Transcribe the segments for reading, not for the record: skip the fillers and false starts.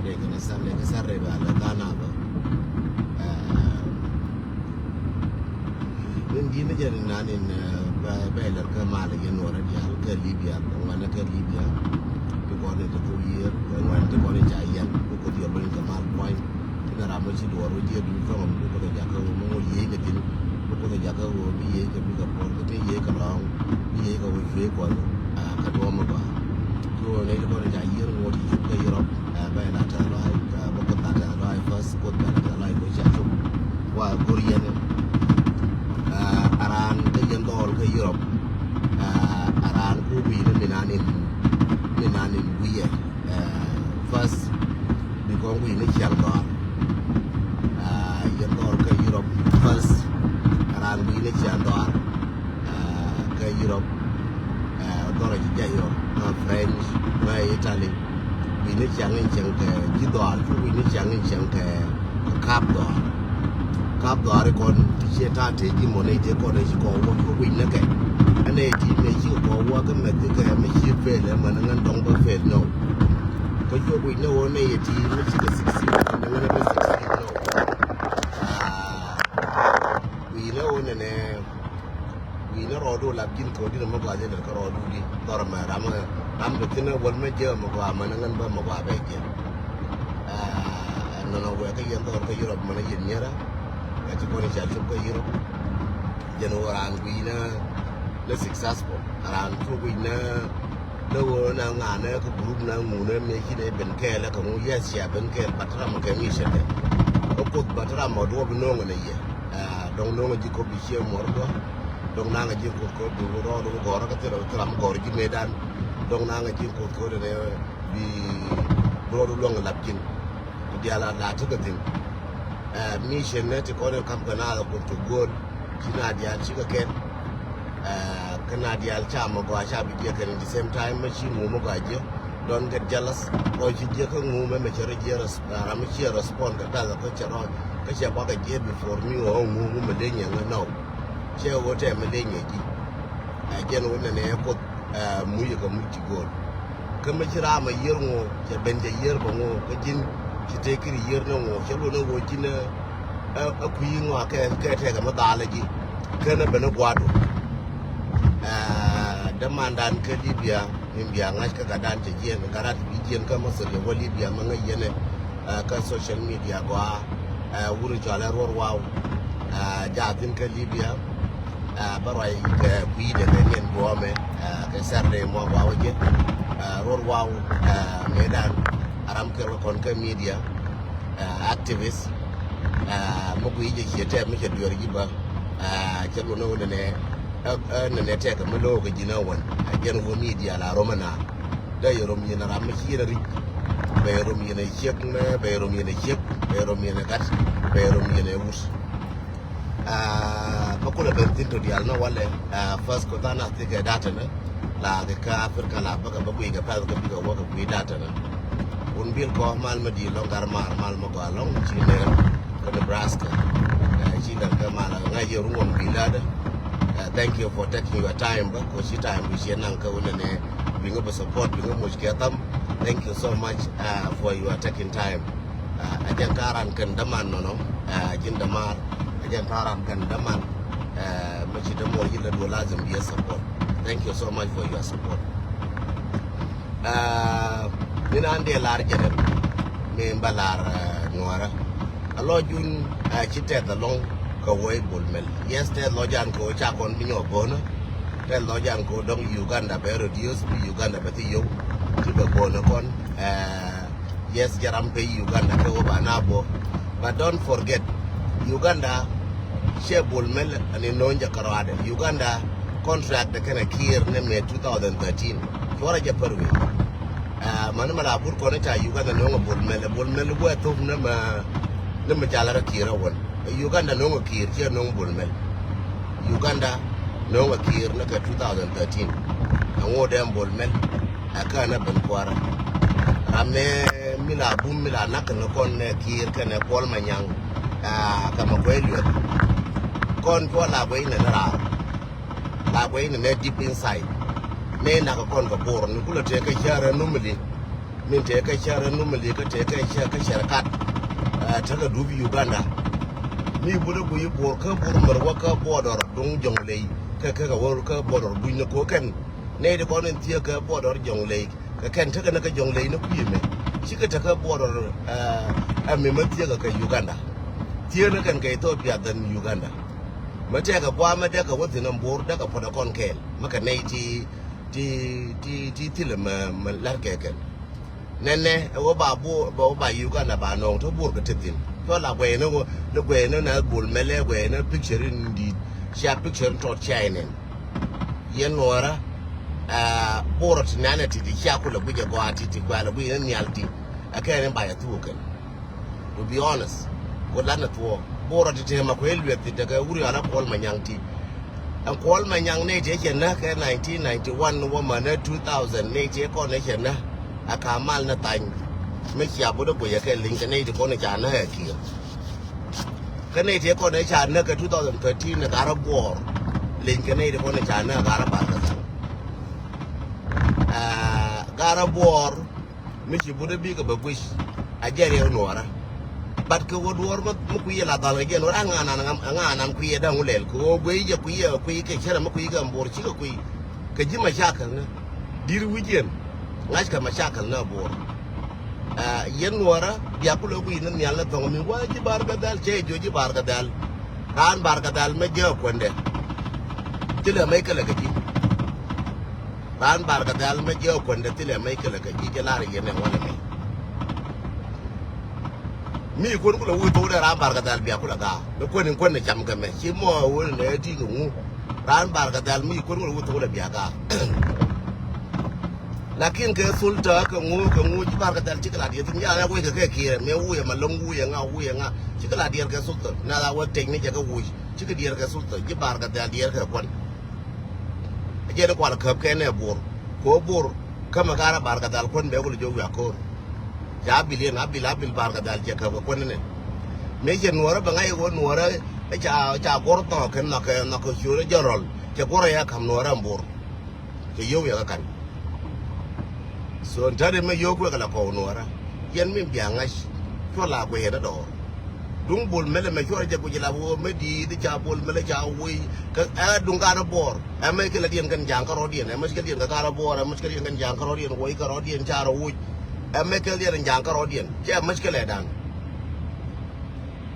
de que se arregla la gana Indina jadi nanin beler ke Mali yang orang dia ke Libya, mana ke Libya, tu kau ni tu year, mana tu kau ni cayan, tu kau dia beli ke Mal Point, kita ramai si dua orang dia dulu kan, tu kau jaga mau ye ke tin, tu kau jaga ye ke buka port, tu ye ke long, ye ke wifi kau, ke dua muka, tu ni tu kau ni cayan, mau di ke Europe, beler terlalu, bukan terlalu, first kau terlalu kau jaga, wah Korea ni. Aran ke Yendol ke Europe aran kubi ni minanin buye first di kongwi ni siang dor Yendol ke Europe first aran buye ni siang dor ke Europe dor jayo French na Italy buye ni siang ke Jidor buye ni siang ke Kap dor Kap dor kon chia ta thế chỉ một này thế còn này chỉ có một cái bình nữa cái anh này chỉ mấy chỉ có qua cái mà cái mà chia về là mà nó ngăn đóng bao về đâu cái chỗ bình đâu này chỉ nó chỉ là 60 nó ngăn nó 60 đâu vì nó này vì nó rồi đồ làm chín cổ đi nó qua cho được cái rồi đi đó mà làm được cái nó vẫn mới chơi mà nó ngăn bao mà qua về kia nó về cái dân đó cái Europe mà nó nhìn nhớ đó Kasi kung siya ko Europe, dyan orang na na successful. Aran ko na na nga na ko group na muna may kina benkel ka mo yes siya benkel patra mo kay siya de. O ko patra mo do binong na ye. Dong nong ji ko bi siya mo do. Dong na nga ji ko do ro go ka tira tram go ji medan. Dong na nga ji ko de bi bro do long lapkin. Di ala la to ka tin. Mission net ko ne kam kana ko to gol kina dia chika ken kana dia cha mo ko cha bi ke the same time machi mu mo gaje don't get jealous ko ji je ko mu me chere je ram chi respond ka da ko chero ka che ba ka je before me o mu me de nya no che wo te me de nya ji jen wona ne ko mu yi ko mu ti gol ka me chira ma yer ngo che ben je yer ko ngo ko jin chỉ thấy cái gì nó ngồi chế luôn nó ngồi chỉ nó quý ngõ cái thế cái mà đá lại gì cái nó bên nó qua được đâm ăn đàn cái Libya ngay cái đàn chỉ riêng cái đàn chỉ riêng cái mà xử lý với Libya mà ngay vậy này cái social media qua uri cho lại rồi wow giả tin cái Libya bảo vậy cái quý để cái nhân của mình cái sản phẩm mà vào vậy rồi wow mấy đàn Aram kero kon ke media activist mo ko yije chete mi ke dior giba chelo no ne te ka mo do ko jina won ajen wo media la romana da yorom yina ram chi ra ri be yorom yina chek na be yorom yina chek be yorom yina kat be yorom yina wus ko ko le bentin to dial no wale first ko tana te ke data na la ke ka afrika la ba ka ba ku ga pa ka bi ga wo ka ku data na un bil ko mal ma di longar mal ma ko long ci ne ko Nebraska ci da ka mal nga yeru ngom bilada thank you for taking your time ba ko ci time bi ci nan ka wona ne bi nga support bi nga mo ci tam thank you so much for your taking time ajan karan kan daman no jin damar ajan karan kan daman ma ci da mo yilla do lazim bi support thank you so much for your support Nina ande lar jere me balar nuara alo jun chite da long ko way bulmel yes te lo jan ko cha kon bi nyo bono te lo jan ko dong Uganda be reduce bi Uganda be ti yo ti be bono kon yes jaram pe Uganda ko banabo but don't forget Uganda she bulmel ani nonja karade Uganda contract the kana kir ne me 2013 wara je perwe mana mala bur ko ta Uganda no bol mel bo to na ma jala kira won Uganda no kir che no bol mel Uganda no kir na ka 2013 ngo dem bol mel aka na ban kwara rame mila bum mila nak no kon ne kir ka ne pol manyang ka ma kwelu kon to la boy ne ra la boy ne deep inside ne na ka kon ka bor ni kula te ka jara numli min te ka shara numali ka te ka sharakat ta ka dubi Uganda ni bude bu yi bor ka bor marwa ka border dong jonglei ka wor ka border buin ko kan ne de ko nen tie ka border jonglei ka kan ta ka na ka jonglei na kuyi me shi ka ta ka border me ma tie ka Uganda tie na kan ka Ethiopia dan Uganda ma te ka kwa ma de ka wotin nan bor da ka foda kon kel maka nei ti le ma lar ke kan nene wo ba Uganda ba no to bor ka tin to la gwe no na bul mele gwe na picture ndi sha picture to china yen wora borot nana ti sha kula buje go atiti kwa la buje ni alti akene ba ya tuken to be honest ko lana to borot ti ma ko elwe ti daga wuri ala kol manyangti an kol manyang ne je na ka 1991 wo ma na 2000 ne je ko ne na aka mal na tan me chia bo do ya ke link ne de ko ne cha na ki ka ne te ko ne cha na ka 2013 na gara war link ne de ko ne cha na gara ba ka gara war me chi bo de bi ka ba ku a jere no ara bat ko wo war ma ku ye la dal ge no anga ku ye da ngulel ko gwe je ku ye ke chera ma ku ye ga mbor chi ko ka ji ma sha kan na dir wijen ngai ka ma sha kan na bor yen wara biya kulo ku yin nyal na tongo mi waji barga dal che joji barga dal kan barga dal me je konde tile mai kala gaji kan barga dal me je konde tile mai kala gaji ke lare yen wala mi kon kulo wu to da ran barga dal biya kulo ga me kon ne jam ga me shi mo won ne ti ngu ran barga dal mi kon kulo wu to da biya ga lakin ke sulta ka ngu ji barka dal cikala dia tin ya na ko ke kire me wu ya malong wu ya nga cikala dia ka sulta na la wa teknik ka wu cikala dia ka sulta ji barka dal dia ka kon je da kwal ka ke ne bor ko bor kama gara barka dal kon be wul jo ya ko ya bilien abil barka dal je ka kon ne me je nuora ba ngai ko nuora cha gorto ken na ko shure jorol ke gora ya kam nuora bor ke yo ya kan so ntare me yoku kala ko nora yen min biangash to la ko heda do dung bol mele me jore je ko jila wo me di cha bol mele cha wi ka dung ka na bor e me ke la dien kan jang ka ro dien e me ke dien ka ro bor e me ke dien kan jang ka ro dien wo ka ro dien cha ro wi e me ke dien jang ka ro dien che me ke le dan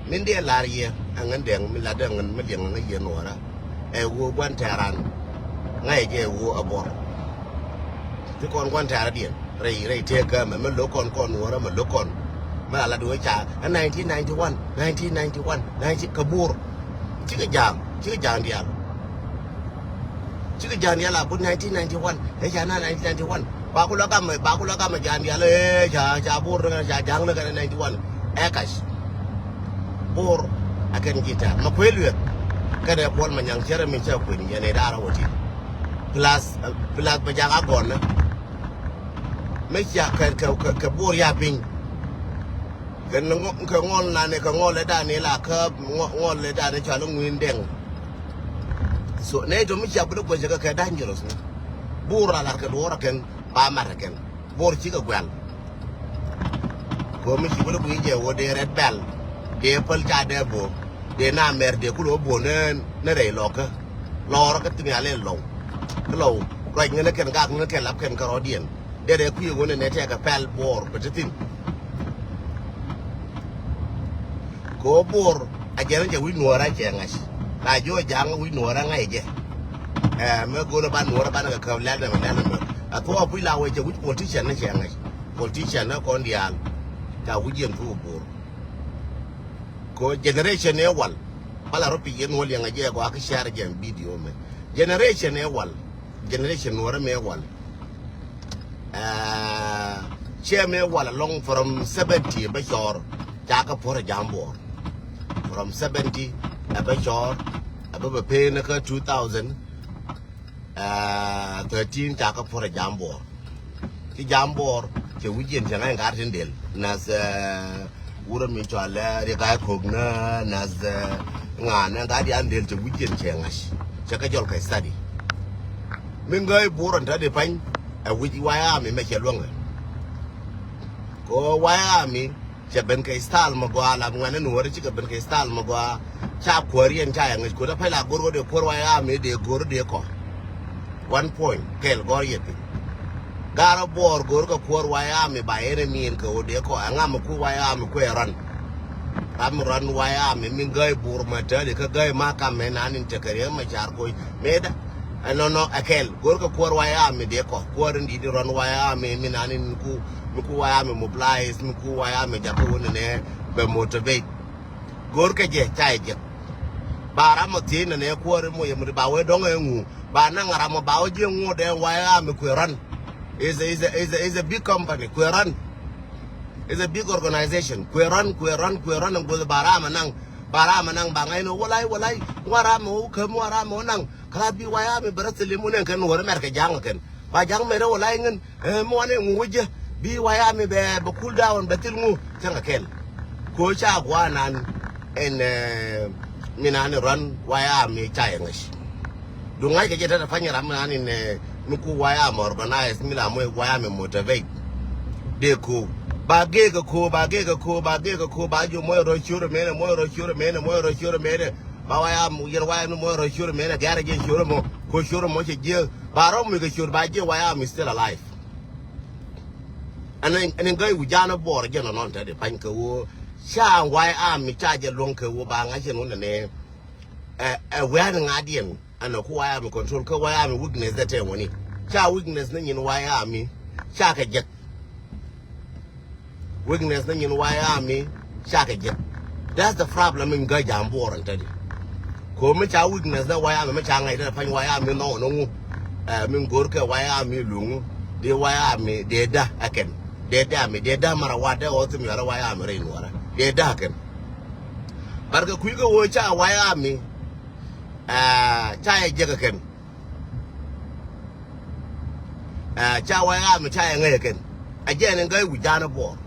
min de la ye angan deng min la deng me dien ngai ye nora e wo gwan taran ngai je wo abor ti kon gwan tara dien rei te ka me lokon wora me lokon ma la do cha 1991 90 kabur chi ka jang dia la bu 1991 e cha na 1991 ba ku la ka me jang dia le cha bur cha jang le ka 91 e kash bur akan kita ma kwelu ka de bol ma nyang chere mi cha ku ni ne dara woti plus ba jang agon na me cha ka bor ya ping kan ka ngol na ne ka ngol le da ne la ka ngol le da ne cha lu ngin deng so ne to mi cha bu ko je ka dangerous ne bor la ka do ra ken ba ma ra ken bor chi ka gwal ko mi chi bu ko je wo de red bell de pal cha de bo de na mer de ku lo bo ne re lo ka ra ka tin ya le lo ko ngene ken ga ngene ken lap ken ka ro dien de ku yo ne te ka pel bor betin ko bor a jere je wi nuora che ngas la jo jang wi nuora ngai je me go na ban nuora ban ka la da ma a to pu la we je wi politician na che ngas politician na kon dial ta wi jem tu bor ko generation ne wal bala ropi yen wal yang je ko ak share jam video me generation ne wal generation nuora me wal chairman wala long from 70 ba jor jaka pore jambor from 70 ba jor ba pay na ka 2013 jaka pore jambor ti jambor ke wujien janga ngar tendel nas wura mi chala re ga kogna nas ngana ga di andel te wujien chengash chaka jol kai study min gai boron ta de pan a wuji waya me me kelwanga ko waya miจะเป็นไคสตาลมากว่าละงานนั้นหนูว่าจะเป็นไคสตาลมากว่าชาควรีนชาอย่างเงี้ยกูถ้าไปละกูรู้เดี๋ยวควรวายมีเดี๋ยวกูรู้เดี๋ยวก่อน 1 point เกลกอร์ยี่การบอร์กูรู้ก็ควรวายมีใบเอเรมีนก็เดี๋ยวก่อนงานมันกูวายมีกูรันทำรันวายมีเกยบูร์มาเจอเดี๋ยวเกยมาคำแม่นันจะเกิดยังไม่จาร์กุยเมด้noเกลกูรู้ก็ควรวายมีเดี๋ยวก่อนควรดีดีรันวายมีนันกูวายมีมุบไลส์กูวายมีจับกูเนี่ยเป็น motivate กูรู้ก็เจ๊ใจเจ๊บารามาทีนั่นเนี่ยควรมั่วยังไม่ได้บ่าวดงเองงูบ้านนั่งรามาบ่าวเจียงงูเดียววายมีคุยรัน is a big company คุยรัน is a big organization คุยรันนั่งกูจะบารามานั่งบางไงโน้วะไลวารามูเข้มวารามูนั่งคลาบีวายมีบริษัทลิมูเนี่ยกันหัวแม่ก็ยังกันบายังไม่รู้อะไรเงินมัวเนี่ยงูเจ้บีวายมีแบบคูลดาวน์แบบที่งูจังกัน กูชอบว่านั้นมีนานรันวายมีใจยังไงดูง่ายก็จะได้ฟังอย่างนั้นนี่มีกูวายมี organize มีละมวยวายมี motivate เด็กกูบาเกะก็คูบาอยู่มวยรถชูร์เมนบาวายมียันวายมีมวยรถชูร์เมนแกเรจิชูร์โมกูชูร์โมเชี่ยบารอมีก็ชูร์บาเจ้วายมี still alive อันนี้ก็อยู่ยานบอร์ยันนอนแต่เดี๋ยวพันกูช่างวายมีจ่ายจะลงคือว่าบางอย่างเช่นนู้นเนี่ยเวรงานเดียนอันนั้นคือวายมี control คือวายมี weakness ได้เท่านี้ช่า weakness นั่นยินวายมีช่าแค่เจ็ด weakness นั่นยินวายมีช่าแค่เจ็ด that's the problem มันก็ยามบอร์อันเดียวคนไม่ช่า weakness นั่นวายมีไม่ช่างไงแต่พันวายมีน้องมันกูรู้แค่วายมีหลงเดี๋ยววายมีเด็ดด่าไอ้กันเด็ดด่ามาราวัดเดี๋ยวโอ้ที่มีอะไรวายมีเรื่องอะไรเด็ดด่ากันบางทีคุยกับวัวช่าวายมีช่ายเยอะกันช่าวายมีช่ายยังไงกันไอ้เจ้านี่ก็อยู่จานบอร์